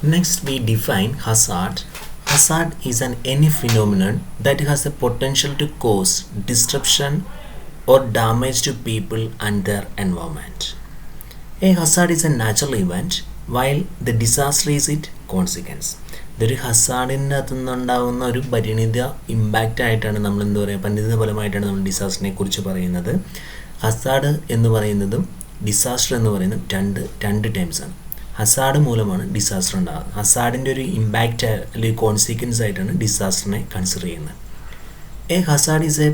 Next, we define hazard. Hazard is any phenomenon that has the potential to cause disruption or damage to people and their environment. A hazard is a natural event while the disaster is its consequence. ഇതൊരു ഹസാഡിനകത്തു നിന്നുണ്ടാകുന്ന ഒരു പരിണിത impact ആയിട്ടാണ് നമ്മൾ എന്താ പറയുക പരിണിത ഫലമായിട്ടാണ് നമ്മൾ ഡിസാസ്റ്ററിനെ കുറിച്ച് പറയുന്നത്. ഹസാഡ് എന്ന് പറയുന്നതും ഡിസാസ്റ്റർ എന്ന് പറയുന്നതും രണ്ട് ടൈംസാണ്. ഹസാഡ് മൂലമാണ് ഡിസാസ്റ്റർ ഉണ്ടാകുന്നത്. ഹസാഡിൻ്റെ ഒരു ഇമ്പാക്റ്റ് അല്ലെങ്കിൽ കോൺസിക്വൻസ് ആയിട്ടാണ് ഡിസാസ്റ്ററിനെ കൺസിഡർ ചെയ്യുന്നത്. A hazard is A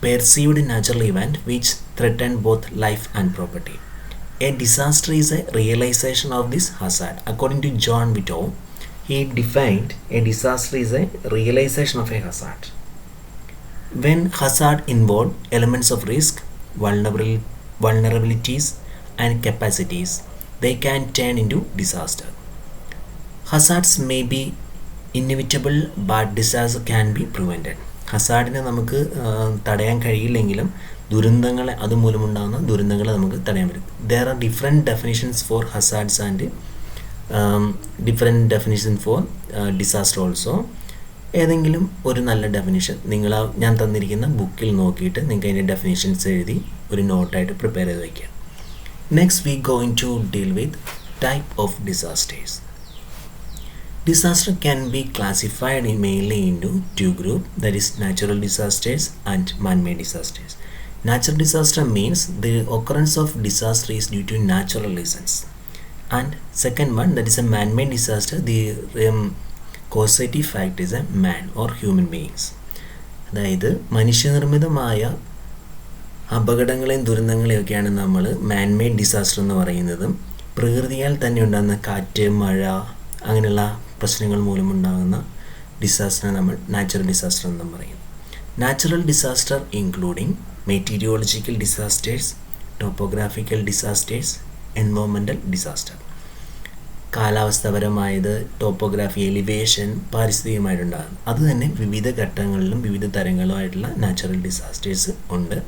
perceived natural event which threaten both life and property. A disaster is a realization of this hazard. According to John Vitto, he defined a disaster is a realization of a hazard. When hazard involve elements of risk, vulnerabilities and capacities, they can turn into disaster. Hazards may be inevitable, but disaster can be prevented. ഹസാഡിനെ നമുക്ക് തടയാൻ കഴിയില്ലെങ്കിലും ദുരന്തങ്ങളെ അതുമൂലമുണ്ടാകുന്ന ദുരന്തങ്ങളെ നമുക്ക് തടയാൻ പറ്റും. There are different definitions for hazards and different definition for disaster also. ഏതെങ്കിലും ഒരു നല്ല ഡെഫിനിഷൻ ഞാൻ തന്നിരിക്കുന്ന ബുക്കിൽ നോക്കിയിട്ട് നിങ്ങൾക്ക് അതിൻ്റെ ഡെഫിനിഷൻസ് എഴുതി ഒരു നോട്ടായിട്ട് പ്രിപ്പയർ ചെയ്ത് വയ്ക്കുക. Next we going to deal with type of disasters. Disaster can be classified mainly into two groups, that is natural disasters and man-made disasters. Natural disaster means the occurrence of disaster is due to natural reasons. And second one, that is a man-made disaster, the causative factor is a man or human beings. അതായത് മനുഷ്യനിർമ്മിതമായ അപകടങ്ങളെയും ദുരന്തങ്ങളെയൊക്കെയാണ് നമ്മൾ man-made disaster എന്ന് പറയുന്നതും പ്രകൃതിയാൽ തന്നെ ഉണ്ടാകുന്ന കാറ്റ്, മഴ അങ്ങനെയുള്ള പ്രശ്നങ്ങൾ മൂലമുണ്ടാകുന്ന ഡിസാസ്റ്ററിനെ നമ്മൾ നാച്ചുറൽ ഡിസാസ്റ്റർ എന്നും പറയും. Natural disaster including meteorological disasters, topographical disasters, environmental disaster. കാലാവസ്ഥാപരമായത്, ടോപ്പോഗ്രാഫി, എലിവേഷൻ, പാരിസ്ഥിതികമായിട്ടുണ്ടാകും. അത് തന്നെ വിവിധ ഘട്ടങ്ങളിലും വിവിധ തരങ്ങളുമായിട്ടുള്ള നാച്ചുറൽ ഡിസാസ്റ്റേഴ്സ് ഉണ്ട്.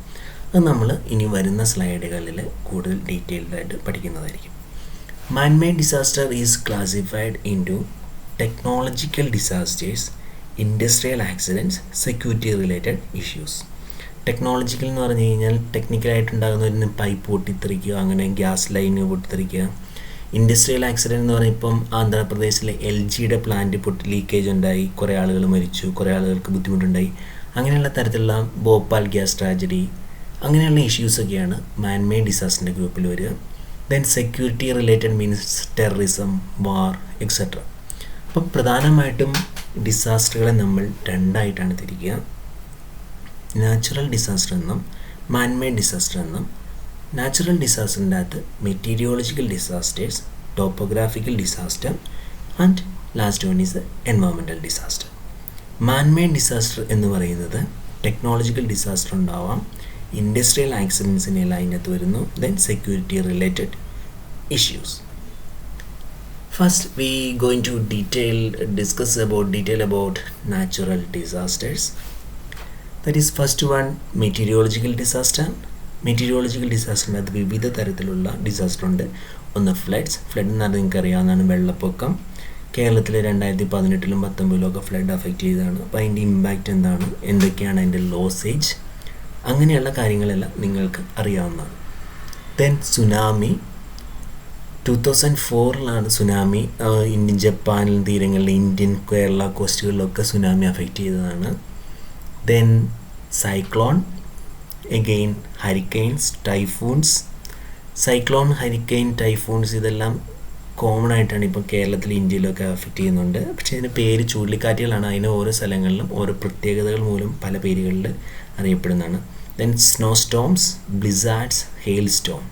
അത് നമ്മൾ ഇനി വരുന്ന സ്ലൈഡുകളിൽ കൂടുതൽ ഡീറ്റെയിൽഡായിട്ട് പഠിക്കുന്നതായിരിക്കും. Man-made disaster is classified into technological disasters, industrial accidents, security related issues. Technological എന്ന് പറഞ്ഞു കഴിഞ്ഞാൽ ടെക്നിക്കലായിട്ടുണ്ടാകുന്ന ഒരു പൈപ്പ് പൊട്ടിത്തെറിക്കുക, അങ്ങനെ ഗ്യാസ് ലൈന് പൊട്ടിത്തെറിക്കുക. ഇൻഡസ്ട്രിയൽ ആക്സിഡൻറ്റ് എന്ന് പറഞ്ഞാൽ ഇപ്പം ആന്ധ്രാപ്രദേശിലെ LGയുടെ പ്ലാന്റ് ലീക്കേജ് ഉണ്ടായി, കുറേ ആളുകൾ മരിച്ചു, കുറേ ആളുകൾക്ക് ബുദ്ധിമുട്ടുണ്ടായി. അങ്ങനെയുള്ള തരത്തിലുള്ള ഭോപ്പാൽ ഗ്യാസ് ട്രാജഡി, അങ്ങനെയുള്ള ഇഷ്യൂസൊക്കെയാണ് മാൻമെയ്ഡ് ഡിസാസ്റ്ററിൻ്റെ ഗ്രൂപ്പിൽ വരിക. Then security related means terrorism, war etcetera. അപ്പം പ്രധാനമായിട്ടും ഡിസാസ്റ്ററുകളെ നമ്മൾ രണ്ടായിട്ടാണ് തിരിക്കുക. നാച്ചുറൽ ഡിസാസ്റ്റർ എന്നും മാൻമെയ്ഡ് ഡിസാസ്റ്റർ എന്നും. നാച്ചുറൽ ഡിസാസ്റ്ററിൻ്റെ അകത്ത് meteorological disasters, topographical disaster and last one is environmental disaster. Manmade disaster എന്ന് പറയുന്നത് ടെക്നോളജിക്കൽ ഡിസാസ്റ്റർ ഉണ്ടാവാം, ഇൻഡസ്ട്രിയൽ ആക്സിഡൻസിനെല്ലാം അതിനകത്ത് വരുന്നു. Then security related issues. First we going to discuss about natural disasters. That is first one, meteorological disaster. Meteorological ഡിസാസ്റ്ററിനകത്ത് വിവിധ തരത്തിലുള്ള disaster ഉണ്ട്. ഒന്ന് ഫ്ലഡ് എന്ന് പറഞ്ഞാൽ നിങ്ങൾക്ക് അറിയാവുന്നതാണ്, വെള്ളപ്പൊക്കം. കേരളത്തിൽ 2018-ലും 2019-ലും ഫ്ലഡ് അഫക്റ്റ് ചെയ്തതാണ്. അപ്പോൾ അതിൻ്റെ ഇമ്പാക്റ്റ് എന്താണ്, എന്തൊക്കെയാണ് അതിൻ്റെ ലോസേജ്, അങ്ങനെയുള്ള കാര്യങ്ങളെല്ലാം നിങ്ങൾക്ക് അറിയാവുന്നതാണ്. Then tsunami. 2004 സുനാമി ജപ്പാനിൽ തീരങ്ങളിൽ, ഇന്ത്യൻ കേരള കോസ്റ്റുകളിലൊക്കെ സുനാമി അഫക്റ്റ് ചെയ്തതാണ്. Then cyclone, again hurricanes, typhoons. Cyclone, hurricane, typhoons ഇതെല്ലാം കോമൺ ആയിട്ടാണ് ഇപ്പോൾ കേരളത്തിൽ, ഇന്ത്യയിലൊക്കെ അഫക്റ്റ് ചെയ്യുന്നുണ്ട്. പക്ഷേ ഇതിന് പേര് ചുഴലിക്കാറ്റുകളാണ്. അതിന് ഓരോ സ്ഥലങ്ങളിലും ഓരോ പ്രത്യേകതകൾ മൂലം പല പേരുകളിൽ അറിയപ്പെടുന്നതാണ്. Then snow storms, blizzards, hail storm,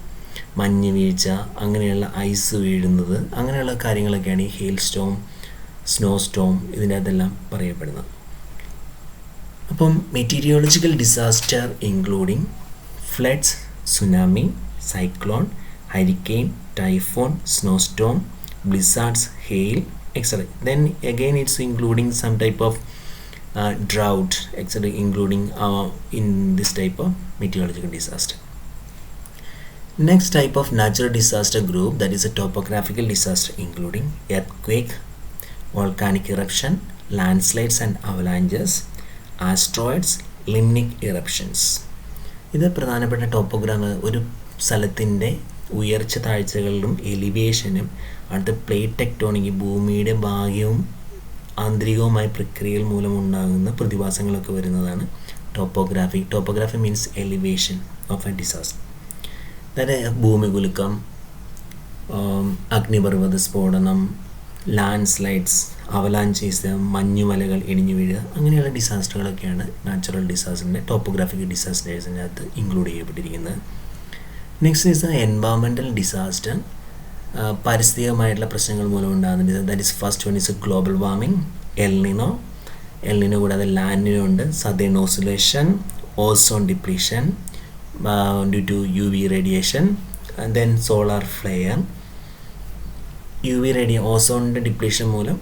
മഞ്ഞ് വീഴ്ച, അങ്ങനെയുള്ള ഐസ് വീഴുന്നത്, അങ്ങനെയുള്ള കാര്യങ്ങളൊക്കെയാണ് ഈ ഹെയിൽ സ്റ്റോം, സ്നോ സ്റ്റോം ഇതിൻ്റെ അതെല്ലാം പറയപ്പെടുന്നത്. അപ്പം meteorological disaster including floods, tsunami, cyclone, hurricane, typhoon, snowstorm, blizzards, hail, etc. Then again it's including some type of drought, etc. including in this type of meteorological disaster. Next type of natural disaster group, that is a topographical disaster, including earthquake, volcanic eruption, landslides and avalanches, asteroids, limnic eruptions. ഇത് പ്രധാനപ്പെട്ട ടോപ്പോഗ്രാഫ്, ഒരു സ്ഥലത്തിൻ്റെ ഉയർച്ച താഴ്ചകളിലും എലിവേഷനും അടുത്ത plate tectonic, ഭൂമിയുടെ ബാഹ്യവും ആന്തരികവുമായ പ്രക്രിയകൾ മൂലമുണ്ടാകുന്ന പ്രതിഭാസങ്ങളൊക്കെ വരുന്നതാണ് topography. Topography means elevation of a disaster. അതായത് ഭൂമികുലുക്കം, അഗ്നിപർവ്വത സ്ഫോടനം, ലാൻഡ് സ്ലൈഡ്സ്, അവലാഞ്ചേഴ്സ്, മഞ്ഞുമലകൾ ഇടിഞ്ഞു വീഴുക, അങ്ങനെയുള്ള ഡിസാസ്റ്ററുകളൊക്കെയാണ് നാച്ചുറൽ ഡിസാസ്റ്ററിൻ്റെ ടോപ്പോഗ്രാഫിക് ഡിസാസ്റ്റേഴ്സിൻ്റെ അകത്ത് ഇൻക്ലൂഡ് ചെയ്യപ്പെട്ടിരിക്കുന്നത്. Next is the environmental disaster, പാരിസ്ഥിതികമായിട്ടുള്ള പ്രശ്നങ്ങൾ മൂലം ഉണ്ടാകുന്ന. That is first one is global warming, El Nino കൂടാതെ ലാനിനോ ഉണ്ട്, southern oscillation, ozone depletion due to UV radiation, then solar flare. ഓസോണിൻ്റെ ഡിപ്ലീഷൻ മൂലം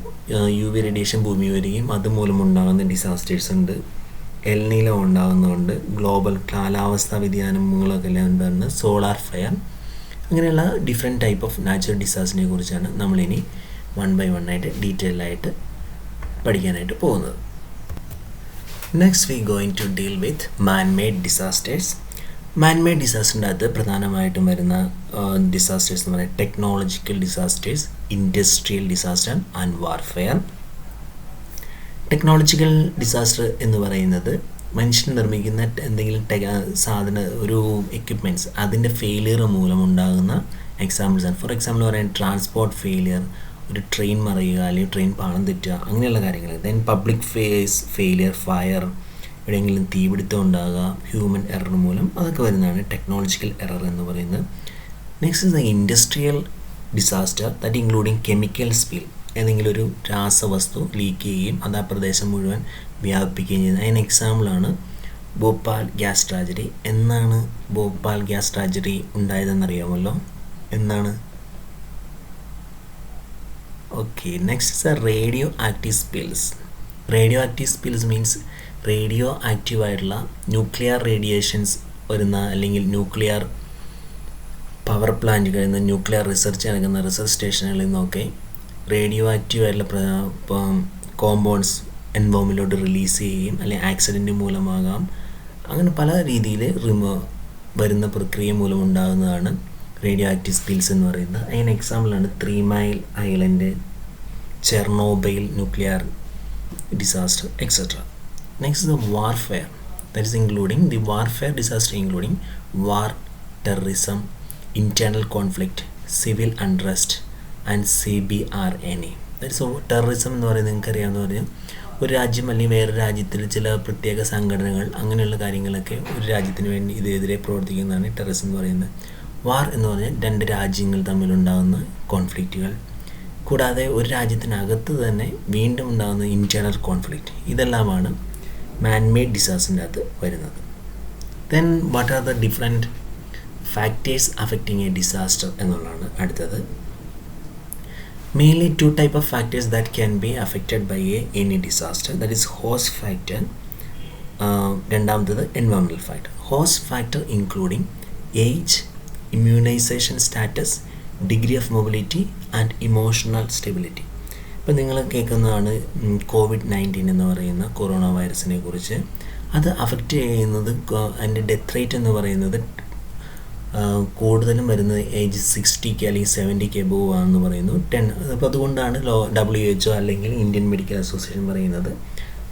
UV റേഡിയേഷൻ ഭൂമി വരികയും അതുമൂലം ഉണ്ടാകുന്ന ഡിസാസ്റ്റേഴ്സ് ഉണ്ട്. എൽനിനോ ഉണ്ടാകുന്നുണ്ട്, ഗ്ലോബൽ കാലാവസ്ഥാ വ്യതിയാനങ്ങളൊക്കെ എല്ലാം ഉണ്ടാകുന്നത്, സോളാർ ഫ്ലെയർ. അങ്ങനെയുള്ള ഡിഫറെൻറ്റ് ടൈപ്പ് ഓഫ് നാച്ചുറൽ ഡിസാസ്റ്ററിനെ കുറിച്ചാണ് നമ്മളിനി 1 by 1 ആയിട്ട് ഡീറ്റെയിൽ ആയിട്ട് പഠിക്കാനായിട്ട് പോകുന്നത്. Next we going to deal with manmade disasters. Manmade ഡിസാസ്റ്ററിൻ്റെ അകത്ത് പ്രധാനമായിട്ടും വരുന്ന ഡിസാസ്റ്റേഴ്സ് എന്ന് പറയുന്നത് technological disasters, industrial disaster and warfare. Technological disaster എന്ന് പറയുന്നത് മനുഷ്യൻ നിർമ്മിക്കുന്ന എന്തെങ്കിലും ഒരു എക്യുപ്മെൻറ്റ്സ് അതിൻ്റെ ഫെയിലിയർ മൂലം ഉണ്ടാകുന്ന എക്സാമ്പിൾസാണ്. ഫോർ എക്സാമ്പിൾ പറയാൻ ട്രാൻസ്പോർട്ട് ഫെയിലിയർ, ഒരു ട്രെയിൻ മറിയുക അല്ലെങ്കിൽ ട്രെയിൻ പാളം തെറ്റുക, അങ്ങനെയുള്ള കാര്യങ്ങൾ. ദെൻ പബ്ലിക് ഫെയിലിയർ, ഫയർ, എവിടെയെങ്കിലും തീപിടുത്തം ഉണ്ടാകുക, ഹ്യൂമൻ എറർ മൂലം, അതൊക്കെ വരുന്നതാണ് ടെക്നോളജിക്കൽ എറർ എന്ന് പറയുന്നത്. Next is the industrial disaster, that including chemical spill, ഏതെങ്കിലും ഒരു രാസവസ്തു ലീക്ക് ചെയ്യുകയും അത് ആ പ്രദേശം മുഴുവൻ വ്യാപിപ്പിക്കുകയും ചെയ്യുന്നത്. അതിന് എക്സാമ്പിളാണ് ഭോപ്പാൽ ഗ്യാസ് ട്രാജഡി. എന്നാണ് ഭോപ്പാൽ ഗ്യാസ് ട്രാജഡി ഉണ്ടായതെന്നറിയാമല്ലോ? എന്നാണ്? Okay, next is a radioactive spills. Radioactive spills means റേഡിയോ ആക്റ്റീവായിട്ടുള്ള ന്യൂക്ലിയർ റേഡിയേഷൻസ് വരുന്ന, അല്ലെങ്കിൽ ന്യൂക്ലിയർ പവർ പ്ലാന്റ് കഴിയുന്ന, ന്യൂക്ലിയർ റിസർച്ച് നടക്കുന്ന റിസർച്ച് സ്റ്റേഷനുകളിൽ നിന്നൊക്കെ റേഡിയോ ആക്റ്റീവായിട്ടുള്ള കോമ്പൗണ്ട്സ് എൻവോമിലോട്ട് റിലീസ് ചെയ്യുകയും അല്ലെങ്കിൽ ആക്സിഡൻറ്റ് മൂലമാകാം, അങ്ങനെ പല രീതിയിൽ വരുന്ന പ്രക്രിയ മൂലം ഉണ്ടാകുന്നതാണ് റേഡിയോ ആക്റ്റീവ് സ്പിൽസ് എന്ന് പറയുന്നത്. അതിന് എക്സാമ്പിളാണ് 3 Mile island, Chernobyl nuclear disaster, etc. Next is the warfare, that is including the warfare disaster including war, terrorism, internal conflict, civil unrest and CBRNE. That is terrorism എന്ന് പറയുന്നത് നിങ്ങൾക്കറിയാമെന്ന് പറഞ്ഞാൽ ഒരു രാജ്യം അല്ലെങ്കിൽ വേറെ രാജ്യത്തിൽ ചില പ്രത്യേക സംഘടനകൾ അങ്ങനെയുള്ള കാര്യങ്ങളൊക്കെ ഒരു രാജ്യത്തിന് വേണ്ടി ഇതിനെതിരെ പ്രവർത്തിക്കുന്നതാണ് ടെററിസം എന്ന് പറയുന്നത്. വാർ എന്ന് പറഞ്ഞാൽ 2 രാജ്യങ്ങൾ തമ്മിലുണ്ടാകുന്ന കോൺഫ്ലിക്റ്റുകൾ, കൂടാതെ ഒരു രാജ്യത്തിനകത്ത് തന്നെ വീണ്ടും ഉണ്ടാകുന്ന ഇൻറ്റേർണൽ കോൺഫ്ലിക്റ്റ്, ഇതെല്ലാമാണ് മാൻ-മെയ്ഡ് ഡിസാസ്റ്ററിൻ്റെ അകത്ത് വരുന്നത്. Then what are the different factors affecting A disaster എന്നുള്ളതാണ് അടുത്തത്. Mainly 2 type of factors that can be affected by any disaster, that is host factor, രണ്ടാമത്തത് environmental factor. Host factor including age, immunization status, degree of mobility and emotional stability. ഇപ്പം നിങ്ങൾ കേൾക്കുന്നതാണ് COVID-19 എന്ന് പറയുന്ന corona വൈറസിനെ കുറിച്ച്. അത് affect ചെയ്യുന്നത്, അതിൻ്റെ ഡെത്ത് റേറ്റ് എന്ന് പറയുന്നത് കൂടുതലും വരുന്നത് ഏജ് 60 അല്ലെങ്കിൽ 70 എബോവ് ആണെന്ന് പറയുന്നു. അപ്പോൾ അതുകൊണ്ടാണ് WHO അല്ലെങ്കിൽ ഇന്ത്യൻ മെഡിക്കൽ അസോസിയേഷൻ പറയുന്നത്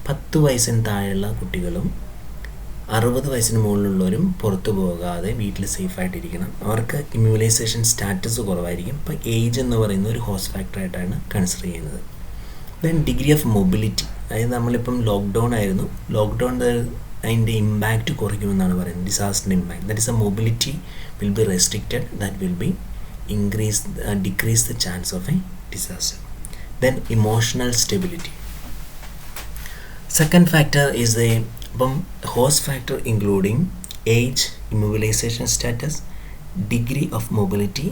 10 വയസ്സിന് താഴെയുള്ള കുട്ടികളും 60 വയസ്സിന് മുകളിലുള്ളവരും പുറത്തു പോകാതെ വീട്ടിൽ സേഫായിട്ടിരിക്കണം. അവർക്ക് ഇമ്മ്യൂണൈസേഷൻ സ്റ്റാറ്റസ് കുറവായിരിക്കും. അപ്പോൾ ഏജ് എന്ന് പറയുന്ന ഒരു ഹോസ്റ്റ് ഫാക്ടറായിട്ടാണ് കൺസിഡർ ചെയ്യുന്നത്. ദെൻ ഡിഗ്രി ഓഫ് മൊബിലിറ്റി, അതായത് നമ്മളിപ്പം ലോക്ക്ഡൗൺ ആയിരുന്നു, ലോക്ക്ഡൗൺ അതിൻ്റെ ഇമ്പാക്റ്റ് കുറയ്ക്കുമെന്നാണ് പറയുന്നത്. ഡിസാസ്റ്ററിൻ്റെ impact, that is a mobility will be restricted, that will be decrease the chance of a disaster. Then emotional stability. Second factor is the അപ്പം host factor including age, immobilization status, degree of mobility,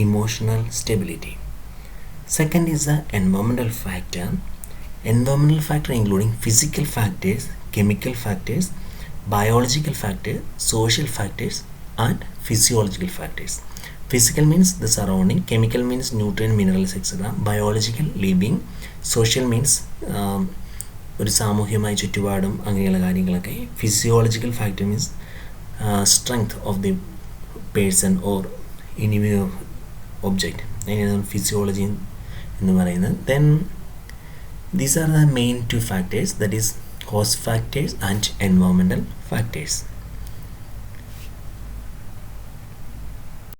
emotional stability. Second is the environmental factor. Environmental factor including physical factors, chemical factors, biological factors, social factors, and physiological factors. Physical means the surrounding, chemical means nutrient, minerals, etc. Biological living, social means ഒരു സാമൂഹ്യമായ ചുറ്റുപാടും അങ്ങനെയുള്ള കാര്യങ്ങളൊക്കെ. Physiological factor means strength of the person or any object, അതിനാണ് physiology എന്ന് പറയുന്നത്. Then these are the main two factors, that is host factors and environmental factors.